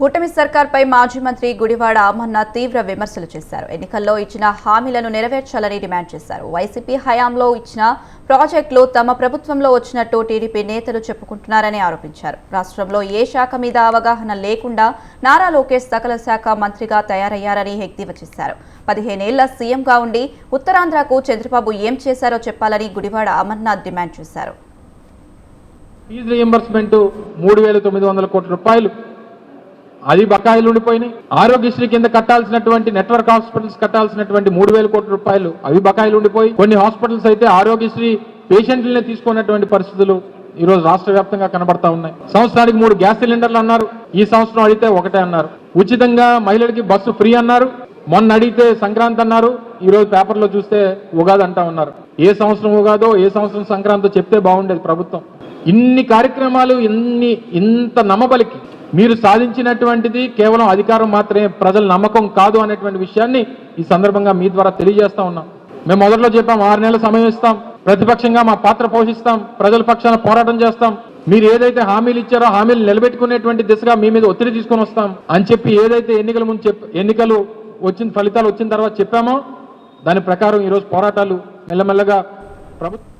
కూటమి సర్కార్పై మాజీ మంత్రి గుడివాడ అమర్నాథ్ తీవ్ర విమర్శలు చేశారు. ఎన్నికల్లో ఇచ్చిన హామీలను నెరవేర్చాలని డిమాండ్ చేశారు. వైసీపీ హయాంలో ఇచ్చిన ప్రాజెక్టులు తమ ప్రభుత్వంలో వచ్చినట్టు టీడీపీ నేతలు చెప్పుకుంటున్నారని ఆరోపించారు. రాష్ట్రంలో ఏ శాఖ మీద అవగాహన లేకుండా నారా లోకేష్ సకల శాఖ మంత్రిగా తయారయ్యారని ఎద్దేవా చేశారు. 15 ఏళ్ల సీఎంగా ఉండి ఉత్తరాంధ్రకు చంద్రబాబు ఏం చేశారో చెప్పాలని గుడివాడ అమర్నాథ్ డిమాండ్ చేశారు. ఫీజు రీయింబర్స్మెంట్ 3,900 కోట్ల రూపాయలు అది బకాయిలు ఉండిపోయినాయి. ఆరోగ్యశ్రీ కింద కట్టాల్సినటువంటి నెట్వర్క్ హాస్పిటల్స్ కట్టాల్సినటువంటి 3,000 కోట్ల రూపాయలు అవి బకాయిలు ఉండిపోయి కొన్ని హాస్పిటల్స్ అయితే ఆరోగ్యశ్రీ పేషెంట్లనే తీసుకున్నటువంటి పరిస్థితులు ఈ రోజు రాష్ట్ర వ్యాప్తంగా కనబడతా ఉన్నాయి. సంవత్సరానికి 3 గ్యాస్ సిలిండర్లు అన్నారు, ఈ సంవత్సరం అడిగితే ఒకటే అన్నారు. ఉచితంగా మహిళలకి బస్సు ఫ్రీ అన్నారు, మొన్న అడిగితే సంక్రాంతి అన్నారు, ఈ రోజు పేపర్లో చూస్తే ఉగాది అంటా ఉన్నారు. ఏ సంవత్సరం ఉగాదో ఏ సంవత్సరం సంక్రాంతో చెప్తే బాగుండేది ప్రభుత్వం. ఇన్ని కార్యక్రమాలు ఇంత నమ్మబలికి మీరు సాధించినటువంటిది కేవలం అధికారం మాత్రమే, ప్రజల నమ్మకం కాదు అనేటువంటి విషయాన్ని ఈ సందర్భంగా మీ ద్వారా తెలియజేస్తా ఉన్నాం. మేము మొదట్లో చెప్పాం 6 నెలల సమయం ఇస్తాం, ప్రతిపక్షంగా మా పాత్ర పోషిస్తాం, ప్రజల పక్షాన పోరాటం చేస్తాం, మీరు ఏదైతే హామీలు ఇచ్చారో హామీలు నిలబెట్టుకునేటువంటి దిశగా మీ మీద ఒత్తిడి తీసుకొని వస్తాం అని చెప్పి ఏదైతే ఎన్నికలు ఫలితాలు వచ్చిన తర్వాత చెప్పామో దాని ప్రకారం ఈరోజు పోరాటాలు మెల్లమెల్లగా ప్రభుత్వం